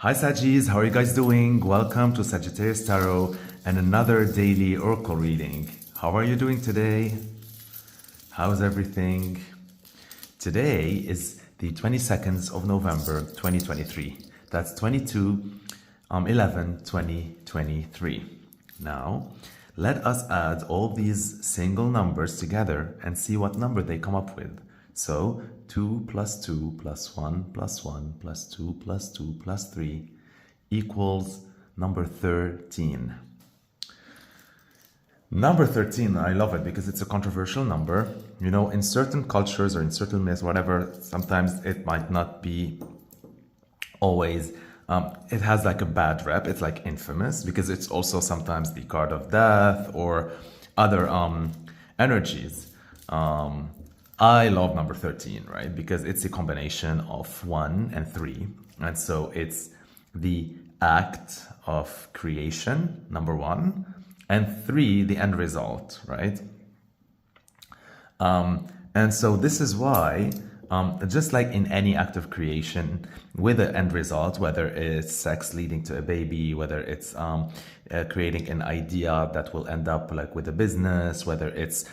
Hi Saggies, how are you guys doing? Welcome to Sagittarius Tarot and another daily oracle reading. How are you doing today? How's everything? Today is the 22nd of November 2023. That's 22/11/2023. Now, let us add all these single numbers together and see what number they come up with. So 2 plus 2 plus 1 plus 1 plus 2 plus 2 plus 3 equals number 13. Number 13, I love it because it's a controversial number. You know, in certain cultures or in certain myths, whatever, sometimes it might not be always, it has like a bad rep. It's like infamous because it's also sometimes the card of death or other energies. I love number 13, right? Because it's a combination of 1 and 3. And so it's the act of creation, number 1, and 3, the end result, right? And so this is why, just like in any act of creation with an end result, whether it's sex leading to a baby, whether it's creating an idea that will end up like with a business, whether it's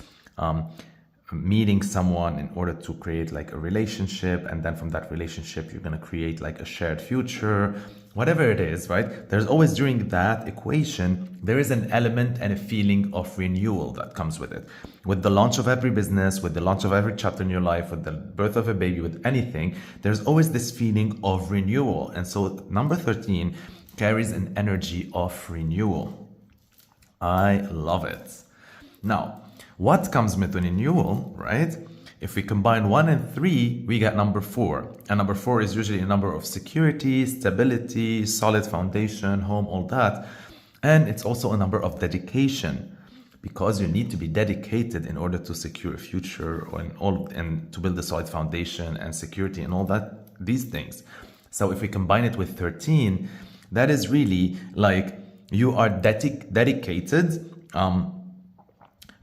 meeting someone in order to create like a relationship, and then from that relationship you're going to create like a shared future, whatever it is, right? There's always, during that equation, there is an element and a feeling of renewal that comes with it. With the launch of every business, with the launch of every chapter in your life, with the birth of a baby, with anything, there's always this feeling of renewal. And so number 13 carries an energy of renewal. I love it. Now, what comes with a renewal, right? If we combine 1 and 3, we get number 4. And number 4 is usually a number of security, stability, solid foundation, home, all that. And it's also a number of dedication, because you need to be dedicated in order to secure a future and to build a solid foundation and security and all that, these things. So if we combine it with 13, that is really like you are dedicated,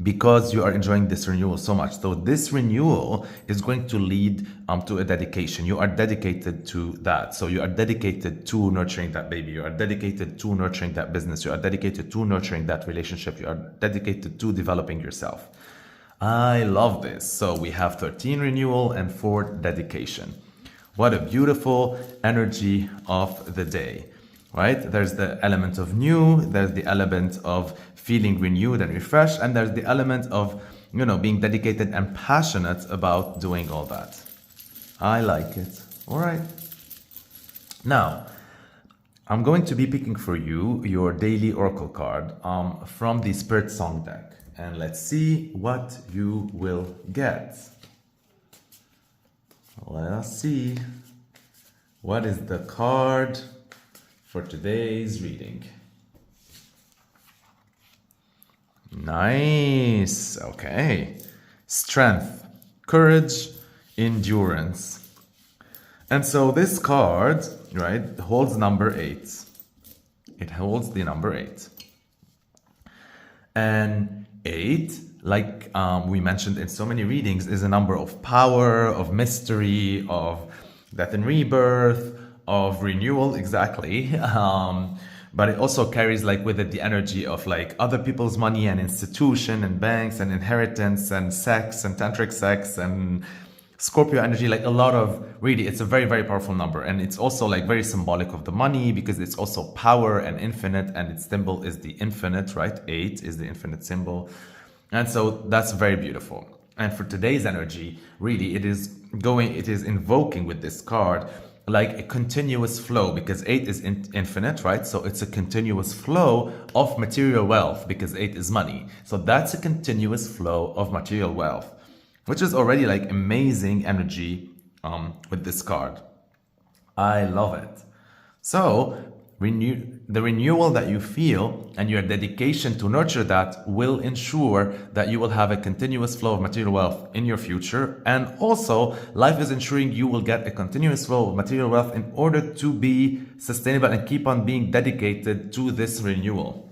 because you are enjoying this renewal so much. So this renewal is going to lead to a dedication. You are dedicated to that. So you are dedicated to nurturing that baby. You are dedicated to nurturing that business. You are dedicated to nurturing that relationship. You are dedicated to developing yourself. I love this. So we have 13 renewal and 4 dedication. What a beautiful energy of the day, right? There's the element of new, there's the element of feeling renewed and refreshed, and there's the element of, you know, being dedicated and passionate about doing all that. I like it. All right. Now, I'm going to be picking for you your daily oracle card from the Spirit Song deck, and let's see what you will get. Let us see. What is the card for today's reading? Nice. Okay. Strength, courage, endurance. And so this card, right, holds number 8. It holds the number 8. And 8, like we mentioned in so many readings, is a number of power, of mystery, of death and rebirth, of renewal, exactly. But it also carries like with it the energy of like other people's money and institution and banks and inheritance and sex and tantric sex and Scorpio energy, like a lot of, really, it's a very, very powerful number. And it's also like very symbolic of the money because it's also power and infinite, and its symbol is the infinite, right? 8 is the infinite symbol. And so that's very beautiful. And for today's energy, really, it is invoking with this card like a continuous flow, because 8 is infinite, right? So it's a continuous flow of material wealth, because 8 is money. So that's a continuous flow of material wealth, which is already like amazing energy with this card. I love it. So the renewal that you feel and your dedication to nurture that will ensure that you will have a continuous flow of material wealth in your future. And also, life is ensuring you will get a continuous flow of material wealth in order to be sustainable and keep on being dedicated to this renewal.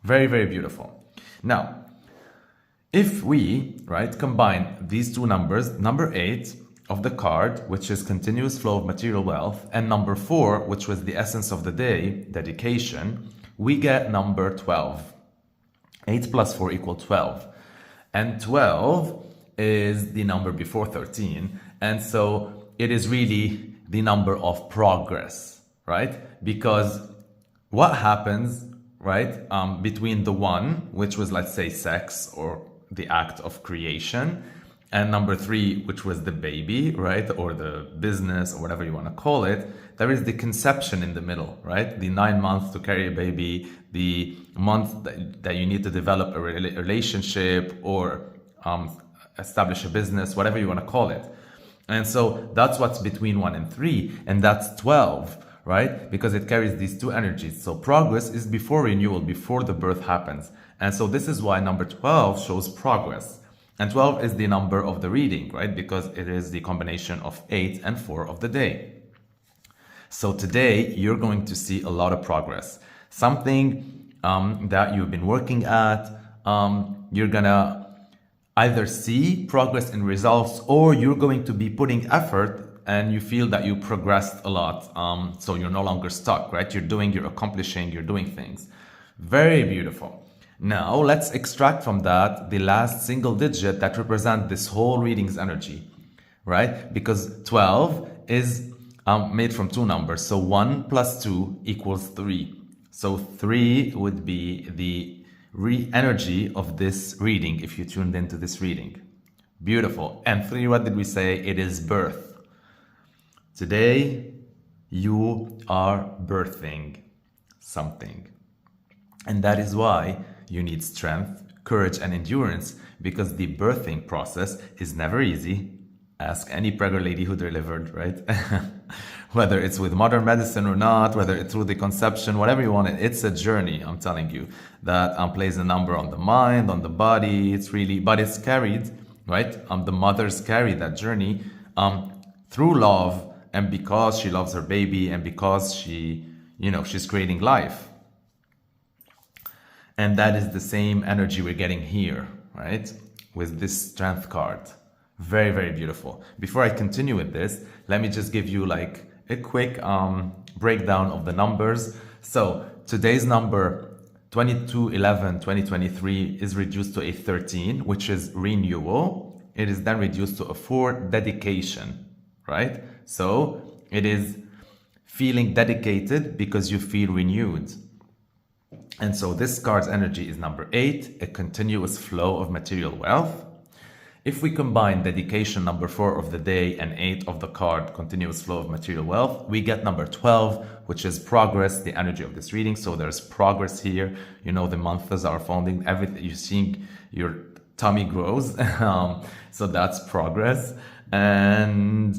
Very, very beautiful. Now, if we, right, combine these two numbers, number 8 of the card, which is continuous flow of material wealth, and number 4, which was the essence of the day, dedication, we get number 12. 8 plus 4 equals 12. And 12 is the number before 13. And so it is really the number of progress, right? Because what happens, right, between the 1, which was, let's say, sex or the act of creation, and number 3, which was the baby, right, or the business, or whatever you want to call it, there is the conception in the middle, right? The 9 months to carry a baby, the month that you need to develop a relationship or establish a business, whatever you want to call it. And so that's what's between 1 and 3, and that's 12, right? Because it carries these two energies. So progress is before renewal, before the birth happens. And so this is why number 12 shows progress. And 12 is the number of the reading, right? Because it is the combination of 8 and 4 of the day. So today you're going to see a lot of progress. Something that you've been working at, you're gonna either see progress in results, or you're going to be putting effort and you feel that you progressed a lot. So you're no longer stuck, right? You're accomplishing, you're doing things. Very beautiful. Now let's extract from that the last single digit that represents this whole reading's energy, right? Because 12 is made from two numbers. So 1 plus 2 equals 3. So 3 would be the energy of this reading if you tuned into this reading. Beautiful. And 3, what did we say? It is birth. Today, you are birthing something. And that is why you need strength, courage, and endurance, because the birthing process is never easy. Ask any pregnant lady who delivered, right? Whether it's with modern medicine or not, whether it's through the conception, whatever you want, it's a journey, I'm telling you, that plays a number on the mind, on the body. It's really, but it's carried, right? The mothers carry that journey through love, and because she loves her baby, and because she's creating life. And that is the same energy we're getting here, right? With this strength card. Very, very beautiful. Before I continue with this, let me just give you like a quick breakdown of the numbers. So today's number 22/11/2023 is reduced to a 13, which is renewal. It is then reduced to a 4, dedication, right? So it is feeling dedicated because you feel renewed. And so this card's energy is number 8, a continuous flow of material wealth. If we combine dedication, number 4 of the day, and 8 of the card, continuous flow of material wealth, we get number 12, which is progress, the energy of this reading. So there's progress here. You know, the months are folding, everything, you're seeing your tummy grows. So that's progress. And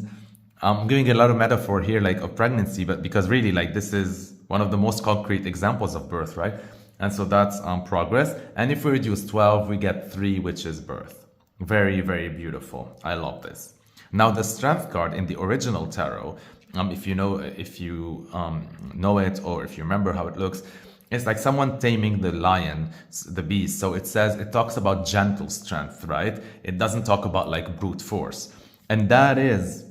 I'm giving a lot of metaphor here, like of pregnancy, but because really, like, this is one of the most concrete examples of birth, right? And so that's progress. And if we reduce 12, we get 3, which is birth. Very, very beautiful. I love this. Now, the strength card in the original tarot, if you know it, or if you remember how it looks, it's like someone taming the lion, the beast. So it talks about gentle strength, right? It doesn't talk about like brute force. And that is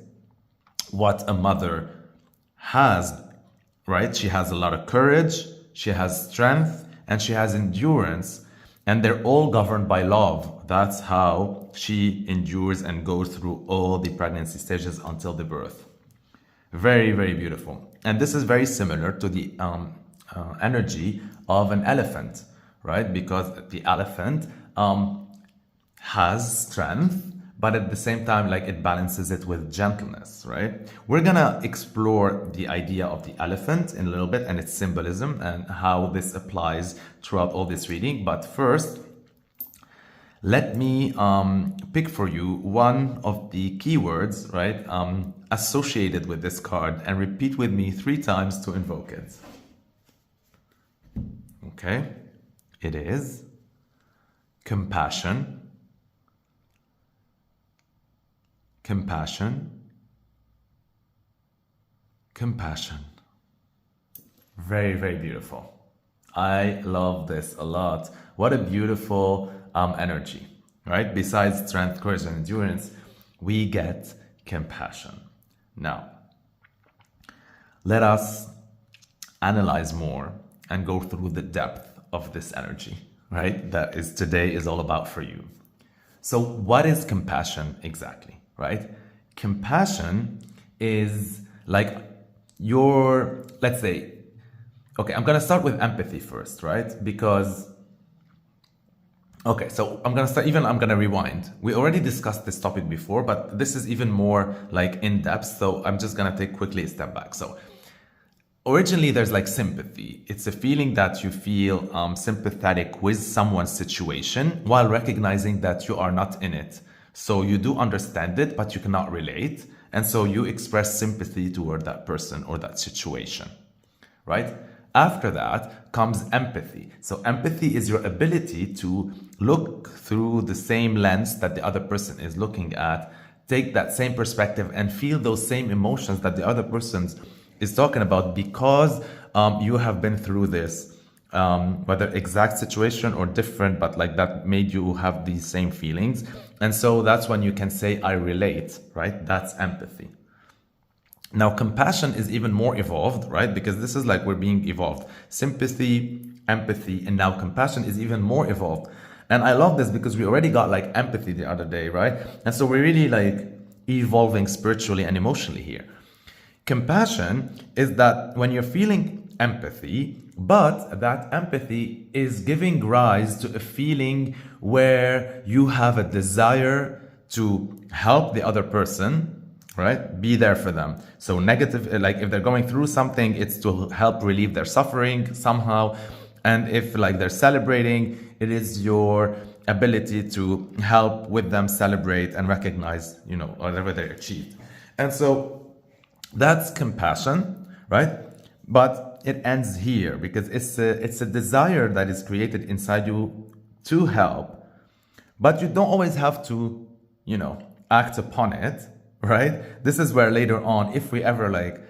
what a mother has, right? She has a lot of courage, she has strength, and she has endurance. And they're all governed by love. That's how she endures and goes through all the pregnancy stages until the birth. Very, very beautiful. And this is very similar to the energy of an elephant, right? Because the elephant has strength, but at the same time, like, it balances it with gentleness, right? We're gonna explore the idea of the elephant in a little bit and its symbolism and how this applies throughout all this reading. But first, let me pick for you one of the keywords, right, associated with this card, and repeat with me 3 times to invoke it. Okay, it is compassion. Compassion, compassion. Very, very beautiful. I love this a lot. What a beautiful energy, right? Besides strength, courage, and endurance, we get compassion. Now, let us analyze more and go through the depth of this energy, right? That is today is all about for you. So what is compassion exactly, right? Compassion is like let's say, okay, I'm gonna start with empathy first, right? Because, okay, so I'm gonna rewind. We already discussed this topic before, but this is even more like in depth. So I'm just gonna take quickly a step back. So originally there's like sympathy. It's a feeling that you feel sympathetic with someone's situation while recognizing that you are not in it. So you do understand it, but you cannot relate. And so you express sympathy toward that person or that situation, right? After that comes empathy. So empathy is your ability to look through the same lens that the other person is looking at, take that same perspective and feel those same emotions that the other person is talking about because you have been through this, whether exact situation or different, but like that made you have these same feelings. And so that's when you can say, I relate, right? That's empathy. Now, compassion is even more evolved, right? Because this is like we're being evolved. Sympathy, empathy, and now compassion is even more evolved. And I love this because we already got like empathy the other day, right? And so we're really like evolving spiritually and emotionally here. Compassion is that when you're feeling empathy, but that empathy is giving rise to a feeling where you have a desire to help the other person, right? Be there for them. So negative, like if they're going through something, it's to help relieve their suffering somehow. And if like they're celebrating, it is your ability to help with them celebrate and recognize, you know, whatever they achieved. And so that's compassion, right? But it ends here because it's a desire that is created inside you to help, but you don't always have to, you know, act upon it, right? This is where later on, if we ever like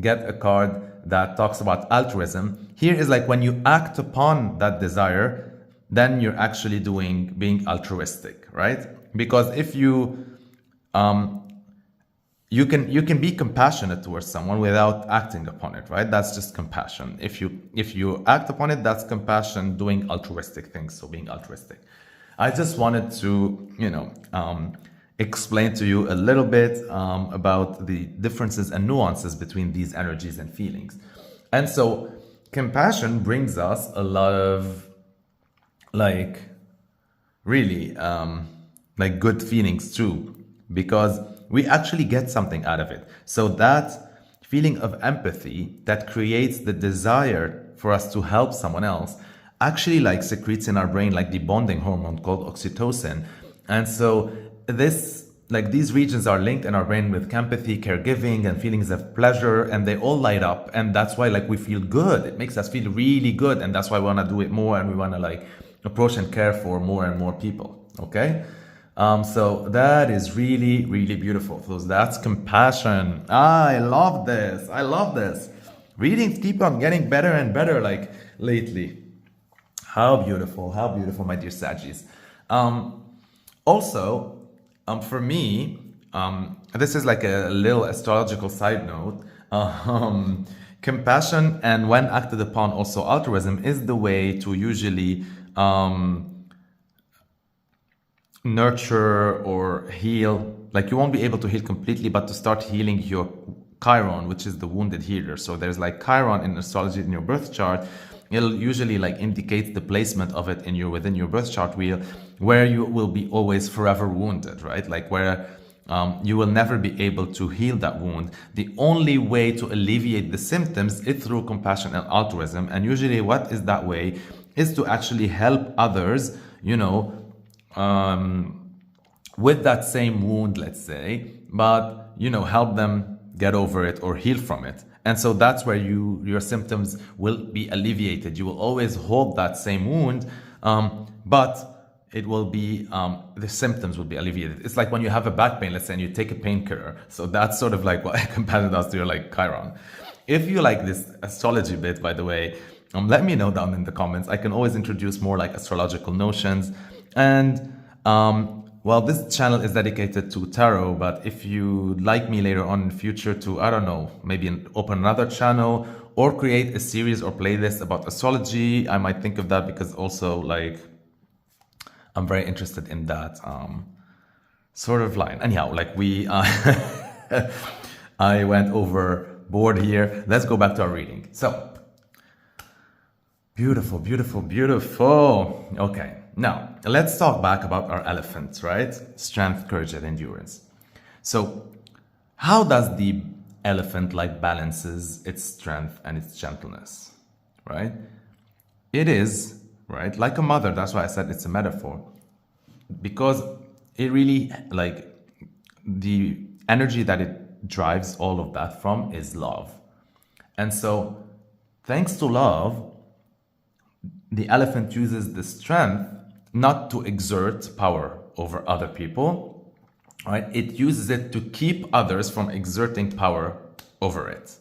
get a card that talks about altruism, here is like when you act upon that desire, then you're actually being altruistic, right? Because if you can be compassionate towards someone without acting upon it, right? That's just compassion. If you act upon it, that's compassion, doing altruistic things, so being altruistic. I just wanted to, you know, explain to you a little bit about the differences and nuances between these energies and feelings. And so compassion brings us a lot of like really like good feelings too, because we actually get something out of it. So that feeling of empathy that creates the desire for us to help someone else actually like secretes in our brain like the bonding hormone called oxytocin. And so this, like these regions are linked in our brain with empathy, caregiving, and feelings of pleasure, and they all light up. And that's why like we feel good. It makes us feel really good. And that's why we want to do it more, and we want to like approach and care for more and more people. Okay. So that is really, really beautiful. So that's compassion. I love this. I love this. Readings keep on getting better and better like lately. How beautiful, my dear Saggies. Also, for me, this is like a little astrological side note. Compassion and when acted upon also altruism is the way to usually nurture or heal. Like you won't be able to heal completely, but to start healing your Chiron, which is the wounded healer. So there's like Chiron in astrology in your birth chart. It'll usually like indicate the placement of it within your birth chart wheel, where you will be always forever wounded, right? Like where you will never be able to heal that wound. The only way to alleviate the symptoms is through compassion and altruism. And usually what is that way is to actually help others, you know, with that same wound, let's say, but, you know, help them get over it or heal from it. And so that's where your symptoms will be alleviated. You will always hold that same wound, but it will be, the symptoms will be alleviated. It's like when you have a back pain, let's say, and you take a painkiller. So that's sort of like what compassion does to your like Chiron. If you like this astrology bit, by the way, let me know down in the comments. I can always introduce more like astrological notions. And Well, this channel is dedicated to tarot, but if you'd like me later on in the future to, I don't know, maybe open another channel or create a series or playlist about astrology, I might think of that, because also like I'm very interested in that sort of line. Anyhow, like we, I went overboard here. Let's go back to our reading. So, beautiful, beautiful, beautiful. Okay, now let's talk back about our elephants, right? Strength, courage, and endurance. So, how does the elephant like balances its strength and its gentleness, right? It is, right, like a mother. That's why I said it's a metaphor, because it really, like, the energy that it drives all of that from is love. And so, thanks to love, the elephant uses the strength not to exert power over other people, right? It uses it to keep others from exerting power over it.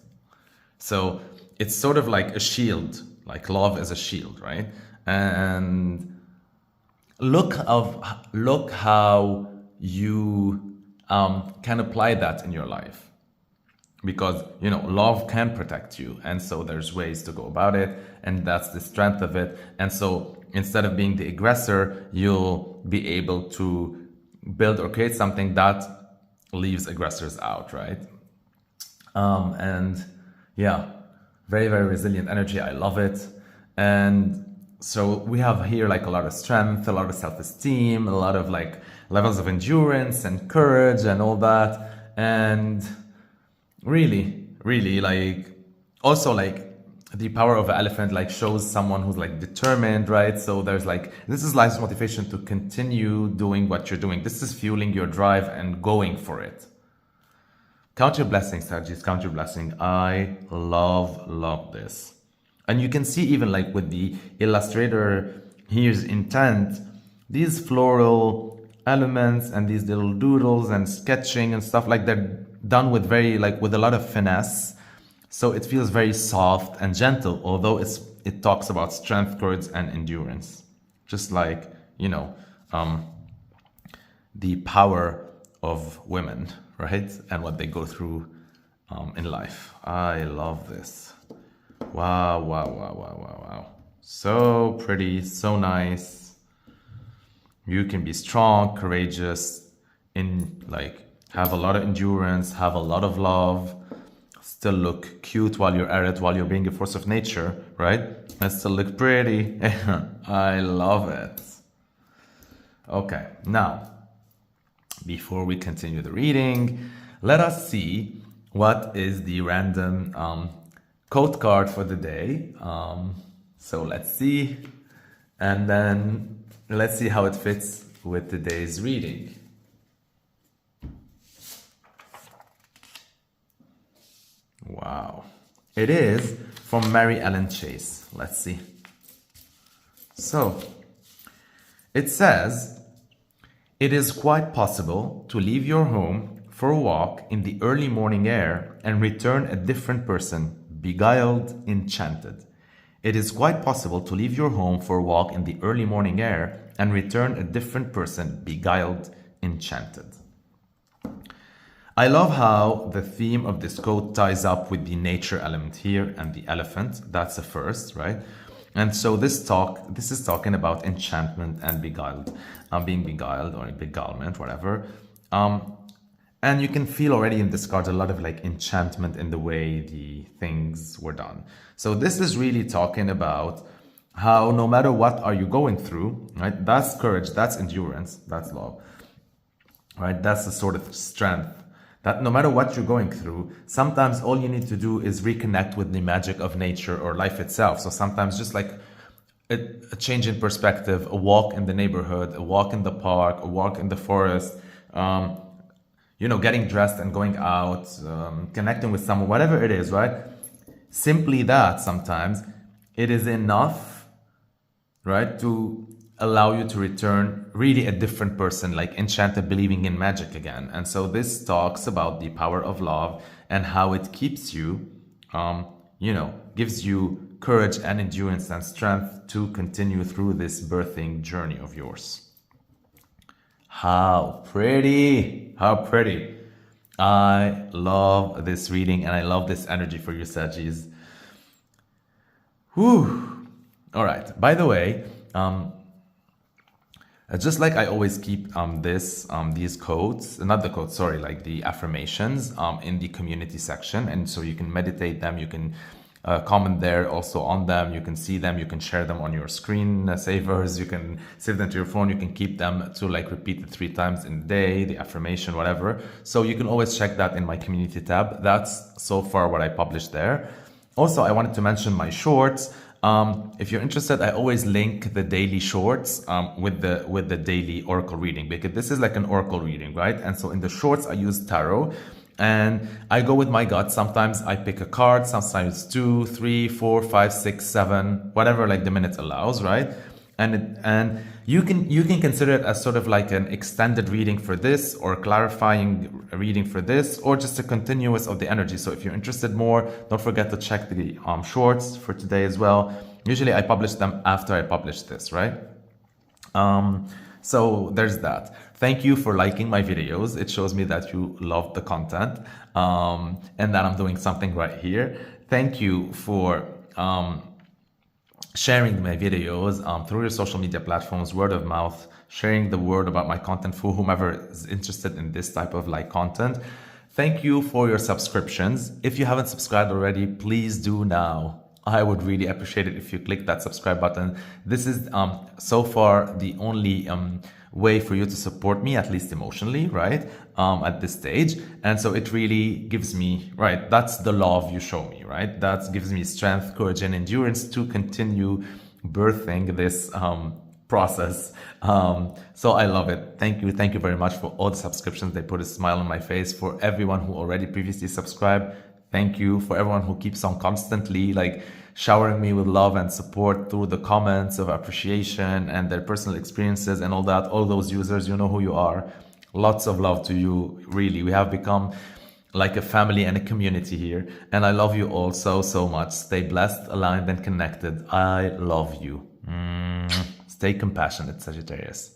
So it's sort of like a shield, like love is a shield, right? And look how you can apply that in your life, because you know love can protect you, and so there's ways to go about it, and that's the strength of it. And so instead of being the aggressor, you'll be able to build or create something that leaves aggressors out, right? And yeah, very, very resilient energy. I love it. And so we have here like a lot of strength, a lot of self-esteem, a lot of like levels of endurance and courage and all that. And really, really, like, also like the power of an elephant like shows someone who's like determined, right? So there's like, this is life's motivation to continue doing what you're doing. This is fueling your drive and going for it. Count your blessings, Sagittarius, count your blessing. I love this. And you can see even like with the illustrator here's intent, these floral elements and these little doodles and sketching and stuff, like they're done with very, like with a lot of finesse. So it feels very soft and gentle, although it talks about strength, courage, and endurance. Just like, you know, the power of women, right? And what they go through in life. I love this. Wow, wow, wow, wow, wow, wow. So pretty, so nice. You can be strong, courageous, have a lot of endurance, have a lot of love, still look cute while you're at it, while you're being a force of nature, right? And still look pretty. I love it. Okay, now, before we continue the reading, let us see what is the random code card for the day. So let's see, and then let's see how it fits with today's reading. Wow. It is from Mary Ellen Chase. Let's see. So, it says, it is quite possible to leave your home for a walk in the early morning air and return a different person, beguiled, enchanted. It is quite possible to leave your home for a walk in the early morning air and return a different person, beguiled, enchanted. I love how the theme of this quote ties up with the nature element here and the elephant. That's the first, right? And so this is talking about enchantment and beguiled, being beguiled or beguilement, whatever. And you can feel already in this card a lot of like enchantment in the way the things were done. So this is really talking about how no matter what are you going through, right? That's courage, that's endurance, that's love, right? That's the sort of strength that no matter what you're going through, sometimes all you need to do is reconnect with the magic of nature or life itself. So sometimes just like a change in perspective, a walk in the neighborhood, a walk in the park, a walk in the forest, you know, getting dressed and going out, connecting with someone, whatever it is, right? Simply that sometimes it is enough, right, to allow you to return really a different person, like enchanted, believing in magic again. And so this talks about the power of love and how it keeps you, you know, gives you courage and endurance and strength to continue through this birthing journey of yours. How pretty! How pretty! I love this reading and I love this energy for you, Sagis. Whew. All right. By the way, just like I always keep these codes, not the codes, sorry, like the affirmations in the community section, and so you can meditate them, you can comment there also on them, you can see them, you can share them on your screen savers, you can save them to your phone, you can keep them to like repeat it 3 times in the day, the affirmation, whatever. So you can always check that in my community tab. That's so far what I published there. Also, I wanted to mention my shorts. If you're interested, I always link the daily shorts with the daily oracle reading, because this is like an oracle reading, right? And so in the shorts, I use tarot and I go with my gut. Sometimes I pick a card, sometimes 2, 3, 4, 5, 6, 7, whatever like the minute allows, right? And you can consider it as sort of like an extended reading for this, or clarifying reading for this, or just a continuous of the energy. So if you're interested more, don't forget to check the shorts for today as well. Usually I publish them after I publish this, right? So there's that. Thank you for liking my videos. It shows me that you love the content and that I'm doing something right here. Thank you for sharing my videos through your social media platforms, word of mouth, sharing the word about my content for whomever is interested in this type of like content. Thank you for your subscriptions. If you haven't subscribed already, please do now. I would really appreciate it if you click that subscribe button. This is so far the only way for you to support me, at least emotionally, right? At this stage. And so it really gives me, right? That's the love you show me, right? That gives me strength, courage, and endurance to continue birthing this process. So I love it. Thank you. Thank you very much for all the subscriptions. They put a smile on my face. For everyone who already previously subscribed, thank you. For everyone who keeps on constantly like showering me with love and support through the comments of appreciation and their personal experiences and all that, all those users, you know who you are. Lots of love to you. Really, we have become like a family and a community here. And I love you all so, so much. Stay blessed, aligned, and connected. I love you. Stay compassionate, Sagittarius.